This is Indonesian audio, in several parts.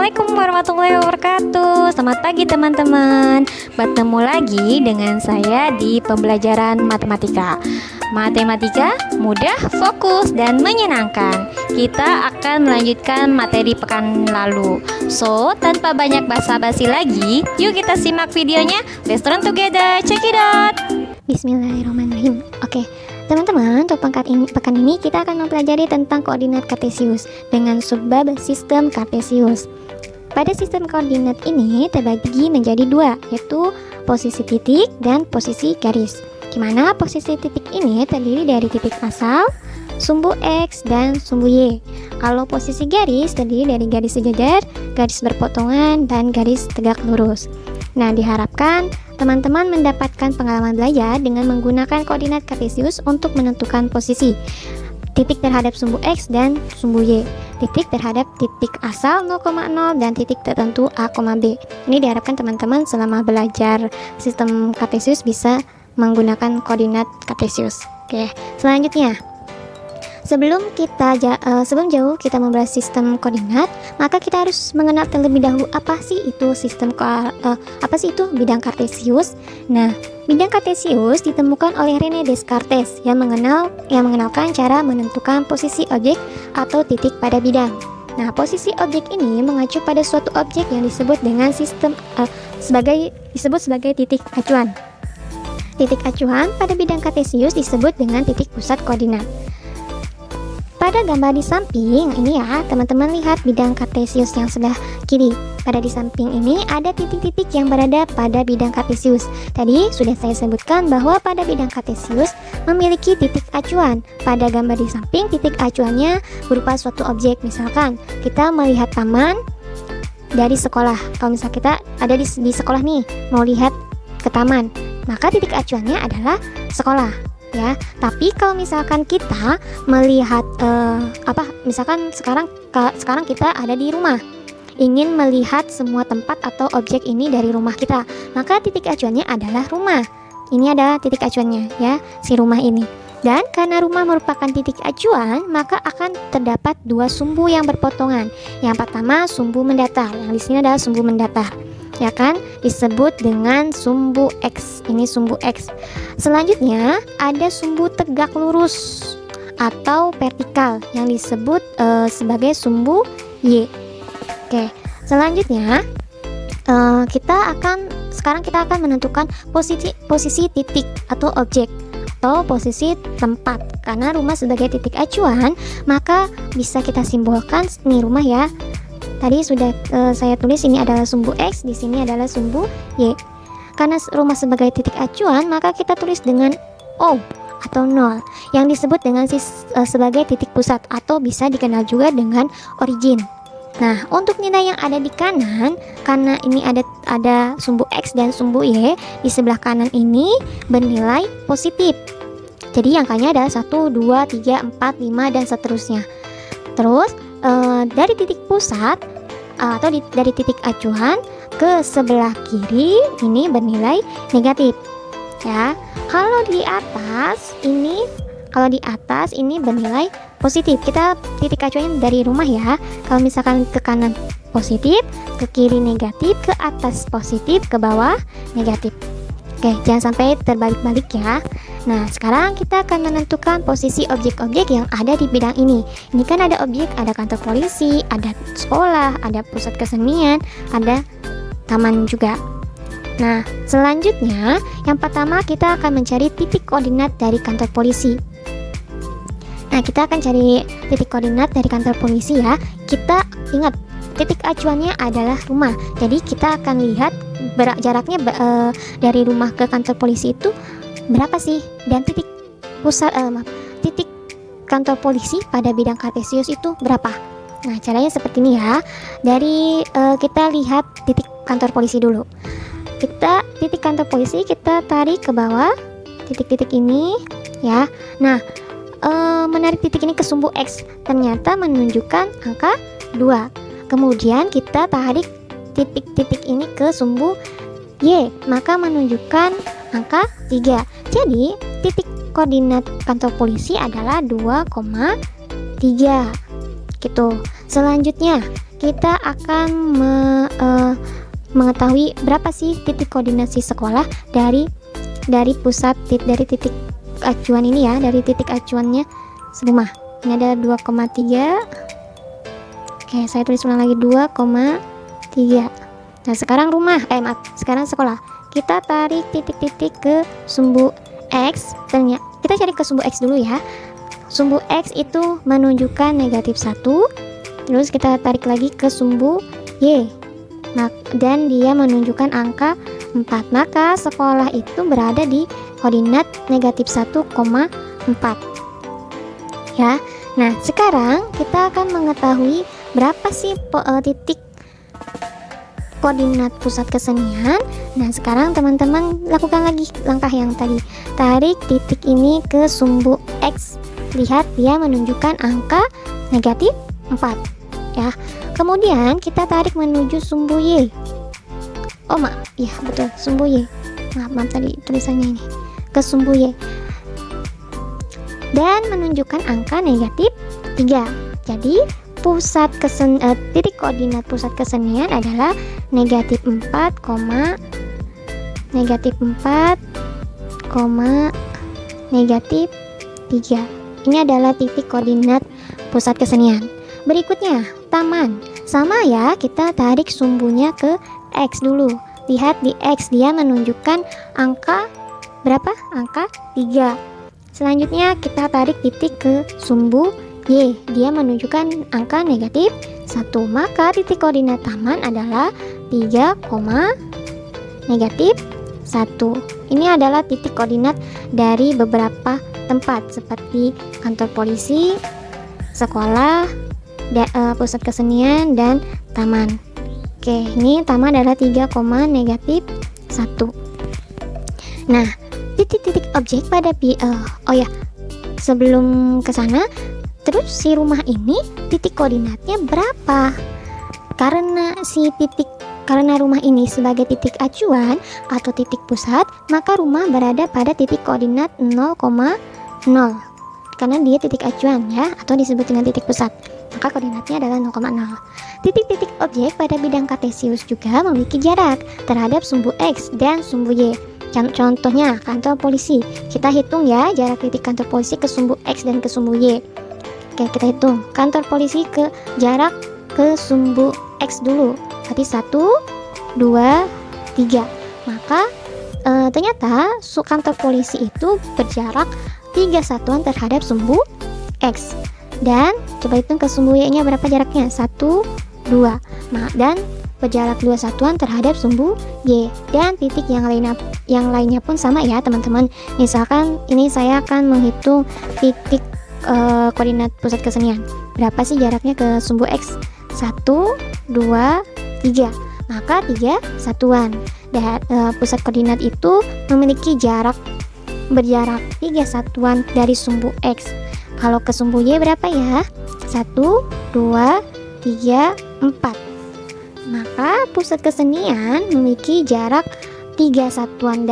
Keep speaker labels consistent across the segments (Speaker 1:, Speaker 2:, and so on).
Speaker 1: Assalamualaikum warahmatullahi wabarakatuh. Selamat pagi teman-teman. Bertemu lagi dengan saya di pembelajaran matematika. Matematika mudah, fokus, dan menyenangkan. Kita akan melanjutkan materi pekan lalu. So, tanpa banyak basa-basi lagi, yuk kita simak videonya. Let's learn together. Check it out. Bismillahirrahmanirrahim. Oke, teman-teman, untuk pekan ini kita akan mempelajari tentang koordinat kartesius dengan subbab sistem kartesius. Pada sistem koordinat ini terbagi menjadi dua, yaitu posisi titik dan posisi garis. Di mana posisi titik ini terdiri dari titik asal, sumbu X, dan sumbu Y. Kalau posisi garis terdiri dari garis sejajar, garis berpotongan, dan garis tegak lurus. Nah, diharapkan teman-teman mendapatkan pengalaman belajar dengan menggunakan koordinat kartesius untuk menentukan posisi titik terhadap sumbu X dan sumbu Y, titik terhadap titik asal 0,0 dan titik tertentu A, B. Ini diharapkan teman-teman selama belajar sistem kartesius bisa menggunakan koordinat kartesius. Oke, selanjutnya, sebelum jauh kita membahas sistem koordinat, maka kita harus mengenal terlebih dahulu apa sih itu bidang kartesius. Nah, bidang kartesius ditemukan oleh René Descartes yang mengenalkan cara menentukan posisi objek atau titik pada bidang. Nah, posisi objek ini mengacu pada suatu objek yang disebut dengan disebut sebagai titik acuan. Titik acuan pada bidang kartesius disebut dengan titik pusat koordinat. Pada gambar di samping ini ya, teman-teman lihat bidang kartesius yang sebelah kiri. Pada di samping ini ada titik-titik yang berada pada bidang kartesius. Tadi sudah saya sebutkan bahwa pada bidang kartesius memiliki titik acuan. Pada gambar di samping, titik acuannya berupa suatu objek. Misalkan kita melihat taman dari sekolah. Kalau misalnya kita ada di sekolah nih, mau lihat ke taman, maka titik acuannya adalah sekolah. Ya, tapi kalau misalkan kita melihat misalkan sekarang kita ada di rumah, ingin melihat semua tempat atau objek ini dari rumah kita, maka titik acuannya adalah rumah. Ini ada titik acuannya ya, si rumah ini. Dan karena rumah merupakan titik acuan, maka akan terdapat dua sumbu yang berpotongan. Yang pertama sumbu mendatar, yang di sini adalah sumbu mendatar. Ya kan, disebut dengan sumbu X. Ini sumbu X. Selanjutnya ada sumbu tegak lurus atau vertikal yang disebut sebagai sumbu Y. Oke, selanjutnya sekarang kita akan menentukan posisi titik atau objek atau posisi tempat. Karena rumah sebagai titik acuan, maka bisa kita simbolkan nih rumah ya. Tadi sudah saya tulis ini adalah sumbu X, di sini adalah sumbu Y. Karena rumah sebagai titik acuan, maka kita tulis dengan O atau 0 yang disebut dengan sebagai titik pusat atau bisa dikenal juga dengan origin. Nah, untuk nilai yang ada di kanan, karena ini ada sumbu X dan sumbu Y, di sebelah kanan ini bernilai positif. Jadi angkanya adalah 1, 2, 3, 4, 5 dan seterusnya. Terus dari titik pusat atau dari titik acuan ke sebelah kiri ini bernilai negatif ya. Kalau di atas ini bernilai positif. Kita titik acuannya dari rumah ya. Kalau misalkan ke kanan positif, ke kiri negatif, ke atas positif, ke bawah negatif. Oke, jangan sampai terbalik-balik ya. Nah, sekarang kita akan menentukan posisi objek-objek yang ada di bidang ini. Ini kan ada objek, ada kantor polisi, ada sekolah, ada pusat kesenian, ada taman juga. Nah, selanjutnya yang pertama kita akan mencari titik koordinat dari kantor polisi. Nah, kita akan cari titik koordinat dari kantor polisi ya. Kita ingat, titik acuannya adalah rumah. Jadi kita akan lihat jaraknya dari rumah ke kantor polisi itu berapa sih, dan titik kantor polisi pada bidang kartesius itu berapa. Nah, caranya seperti ini ya. Dari kita lihat titik kantor polisi dulu. Titik kantor polisi kita tarik ke bawah, titik-titik ini ya. Nah, menarik titik ini ke sumbu X ternyata menunjukkan angka 2. Kemudian kita tarik titik-titik ini ke sumbu Y, maka menunjukkan angka 3. Jadi titik koordinat kantor polisi adalah 2,3 gitu. Selanjutnya kita akan mengetahui berapa sih titik koordinasi sekolah dari pusat dari titik acuan ini ya, dari titik acuannya rumah. Ini ada 2,3. Oke, saya tulis ulang lagi 2,3. Nah, sekarang sekarang sekolah. Kita tarik titik-titik ke sumbu X. Ternyata kita cari ke sumbu X dulu ya. Sumbu X itu menunjukkan -1. Terus kita tarik lagi ke sumbu Y. Nah, dan dia menunjukkan angka 4. Maka sekolah itu berada di koordinat -1,4. Ya. Nah, sekarang kita akan mengetahui berapa sih titik koordinat pusat kesenian. Nah, sekarang teman-teman lakukan lagi langkah yang tadi. Tarik titik ini ke sumbu X. Lihat dia menunjukkan angka -4 ya. Kemudian kita tarik menuju sumbu Y. Oh, ya betul, sumbu Y. Maaf tadi tulisannya ini. Ke sumbu Y. Dan menunjukkan angka -3. Jadi titik koordinat pusat kesenian adalah -4, -3. Ini adalah titik koordinat pusat kesenian. Berikutnya, taman. Sama ya, kita tarik sumbunya ke X dulu. Lihat di X, dia menunjukkan angka berapa? Angka 3. Selanjutnya kita tarik titik ke sumbu Y. Dia menunjukkan angka -1. Maka titik koordinat taman adalah 3,-1. Ini adalah titik koordinat dari beberapa tempat seperti kantor polisi, sekolah, pusat kesenian, dan taman. Oke, ini taman adalah 3,-1. Nah, titik-titik objek pada sebelum ke sana, terus si rumah ini titik koordinatnya berapa? Karena rumah ini sebagai titik acuan atau titik pusat, maka rumah berada pada titik koordinat 0,0. Karena dia titik acuan ya, atau disebut dengan titik pusat, maka koordinatnya adalah 0,0. Titik-titik objek pada bidang kartesius juga memiliki jarak terhadap sumbu X dan sumbu Y. Contohnya kantor polisi, kita hitung ya jarak titik kantor polisi ke sumbu X dan ke sumbu Y. Oke, kita hitung kantor polisi ke jarak ke sumbu X dulu, berarti 1, 2, 3. Maka ternyata kantor polisi itu berjarak 3 satuan terhadap sumbu X. Dan coba hitung ke sumbu Y nya berapa jaraknya, 1, 2. Dan berjarak 2 satuan terhadap sumbu Y. Dan titik yang lainnya pun sama ya teman-teman. Misalkan ini saya akan menghitung titik koordinat pusat kesenian. Berapa sih jaraknya ke sumbu X? 1, 2, 3. Maka 3 satuan. Dan pusat koordinat itu memiliki berjarak 3 satuan dari sumbu X. Kalau ke sumbu Y berapa ya? 1, 2, 3, 4. Maka pusat kesenian memiliki jarak 3 satuan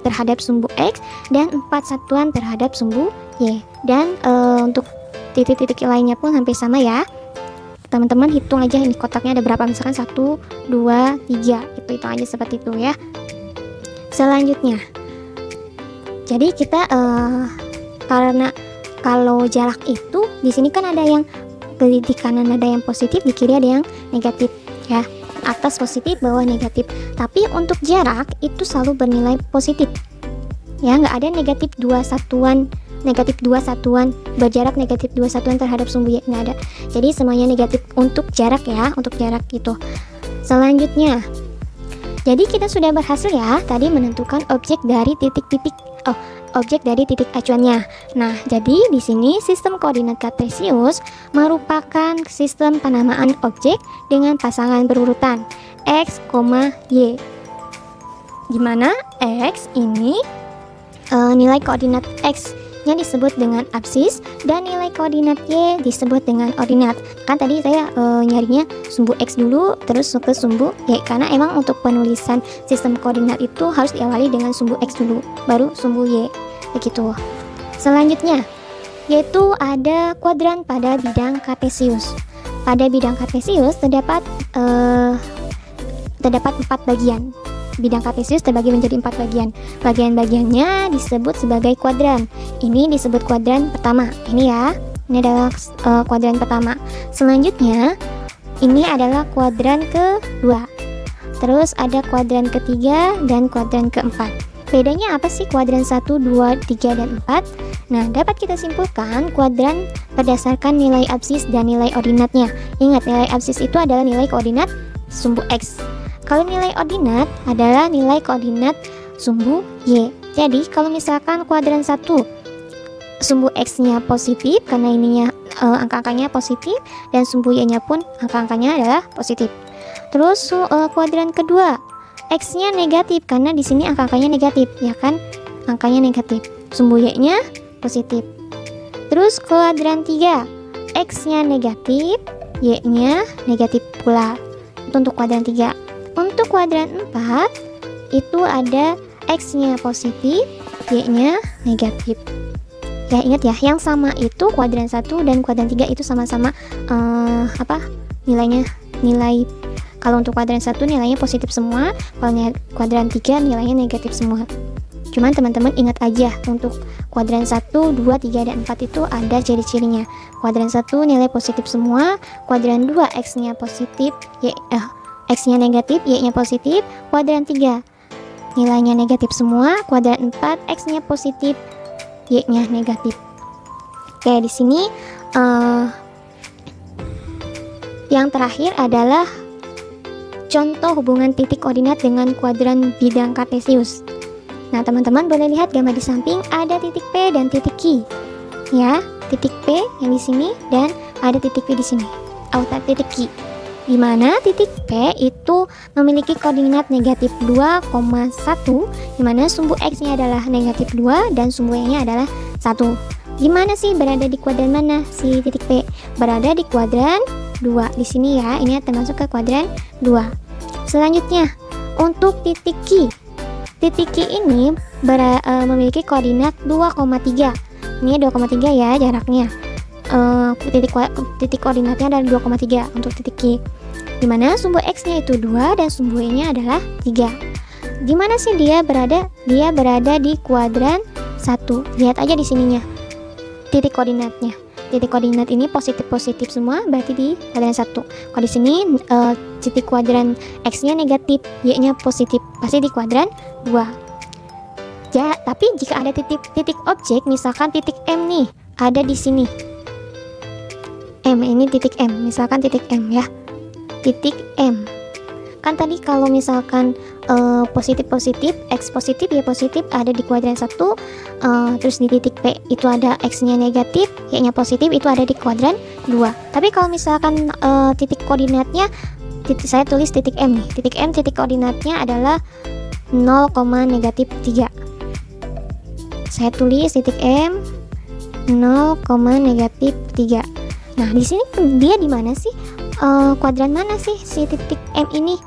Speaker 1: terhadap sumbu X dan 4 satuan terhadap sumbu Y. Dan untuk titik-titik lainnya pun hampir sama ya. Teman-teman hitung aja ini kotaknya ada berapa, misalkan 1, 2, 3. Hitung aja seperti itu ya. Selanjutnya, jadi kita karena kalau jarak itu di sini kan ada yang di kanan ada yang positif, di kiri ada yang negatif ya. Atas positif, bawah negatif. Tapi untuk jarak itu selalu bernilai positif. Ya, nggak ada negatif 2 satuan, berjarak negatif 2 satuan terhadap sumbu Y, nggak ada. Jadi semuanya negatif untuk jarak ya, untuk jarak gitu. Selanjutnya, jadi kita sudah berhasil ya tadi menentukan objek dari titik acuannya. Nah, jadi di sini sistem koordinat kartesius merupakan sistem penamaan objek dengan pasangan berurutan X, Y. Di mana X ini nilai koordinat X yang disebut dengan absis dan nilai koordinat Y disebut dengan ordinat. Kan tadi saya nyarinya sumbu X dulu terus ke sumbu Y, karena emang untuk penulisan sistem koordinat itu harus diawali dengan sumbu X dulu baru sumbu Y, begitu. Selanjutnya yaitu ada kuadran pada bidang kartesius. pada bidang kartesius terdapat 4 bagian. Bidang kartesius terbagi menjadi 4 bagian. Bagian-bagiannya disebut sebagai kuadran. Ini disebut kuadran pertama. Ini ya, ini adalah kuadran pertama. Selanjutnya, ini adalah kuadran kedua. Terus ada kuadran ketiga dan kuadran keempat. Bedanya apa sih kuadran 1, 2, 3, dan 4? Nah, dapat kita simpulkan kuadran berdasarkan nilai absis dan nilai ordinatnya. Ingat, nilai absis itu adalah nilai koordinat sumbu X. Kalau nilai ordinat adalah nilai koordinat sumbu Y. Jadi, kalau misalkan kuadran 1 sumbu X-nya positif, karena ininya angka-angkanya positif, dan sumbu Y-nya pun angka-angkanya adalah positif. Terus kuadran kedua, X-nya negatif, karena di sini angka-angkanya negatif, ya kan? Angkanya negatif. Sumbu Y-nya positif. Terus kuadran 3, X-nya negatif, Y-nya negatif pula. Itu untuk kuadran 3. Untuk kuadran 4, itu ada X-nya positif, Y-nya negatif. Ya, ingat ya, yang sama itu kuadran 1 dan kuadran 3 itu sama-sama nilainya. Kalau untuk kuadran 1 nilainya positif semua, kalau kuadran 3 nilainya negatif semua. Cuman teman-teman ingat aja, untuk kuadran 1, 2, 3, dan 4 itu ada ciri-cirinya. Kuadran 1 nilai positif semua, kuadran 2 X-nya positif, X-nya negatif, Y-nya positif. Kuadran 3 nilainya negatif semua, kuadran 4 X-nya positif, Y-nya negatif. Oke, di sini yang terakhir adalah contoh hubungan titik koordinat dengan kuadran bidang kartesius. Nah, teman-teman boleh lihat gambar di samping, ada titik P dan titik Q. Ya, titik P yang di sini dan ada titik P di sini. Titik Q. Di mana titik P itu memiliki koordinat negatif 2,1, di mana sumbu X-nya adalah negatif 2 dan sumbu Y-nya adalah 1. Di mana sih berada di kuadran mana si titik P? Berada di kuadran 2. Di sini ya, ini termasuk ke kuadran 2. Selanjutnya, untuk titik Q. Titik Q ini memiliki koordinat 2,3. Ini 2,3 ya jaraknya. Titik koordinatnya adalah 2,3 untuk titik Q, dimana sumbu X-nya itu 2 dan sumbu Y-nya adalah 3. Dimana sih dia berada? Dia berada di kuadran 1. Lihat aja di sininya titik koordinatnya. Titik koordinat ini positif-positif semua, berarti di kuadran 1. Kalau di sini titik kuadran X-nya negatif, Y-nya positif, pasti di kuadran 2. Ya, tapi jika ada titik objek, misalkan titik M nih, ada di sini. M, ini titik M, misalkan titik M ya, titik M. Kan tadi kalau misalkan positif-positif, X positif, Y positif ada di kuadran 1, terus di titik P itu ada X-nya negatif, Y-nya positif, itu ada di kuadran 2. Tapi kalau misalkan titik koordinatnya, saya tulis titik M nih, titik M titik koordinatnya adalah 0,-3. Saya tulis titik M 0,-3. Nah, di sini dia di mana sih? Kuadran mana sih si titik M ini?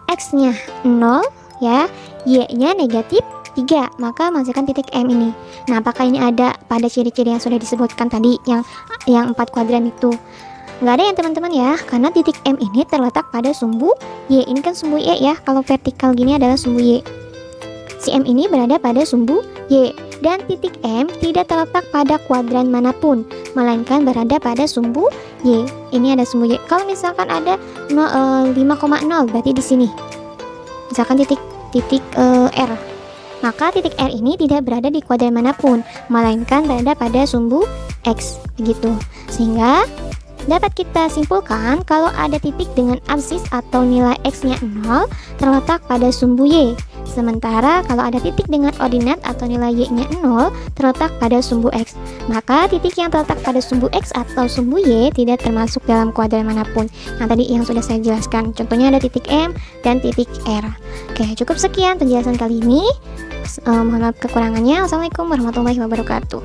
Speaker 1: X-nya 0 ya, Y-nya negatif 3, maka masukkan titik M ini. Nah, apakah ini ada pada ciri-ciri yang sudah disebutkan tadi, yang 4 kuadran itu? Nggak ada ya teman-teman ya, karena titik M ini terletak pada sumbu Y. Ini kan sumbu Y ya, kalau vertikal gini adalah sumbu Y. Si M ini berada pada sumbu Y, dan titik M tidak terletak pada kuadran manapun, melainkan berada pada sumbu Y. Ini ada sumbu Y. Kalau misalkan ada 5,0 berarti di sini. Misalkan titik R, maka titik R ini tidak berada di kuadran manapun, melainkan berada pada sumbu X, begitu. Sehingga dapat kita simpulkan kalau ada titik dengan absis atau nilai X-nya 0 terletak pada sumbu Y. Sementara kalau ada titik dengan ordinat atau nilai Y-nya 0 terletak pada sumbu X, maka titik yang terletak pada sumbu X atau sumbu Y tidak termasuk dalam kuadran manapun. Yang tadi yang sudah saya jelaskan, contohnya ada titik M dan titik R. Oke, cukup sekian penjelasan kali ini. Mohon maaf kekurangannya. Wassalamualaikum warahmatullahi wabarakatuh.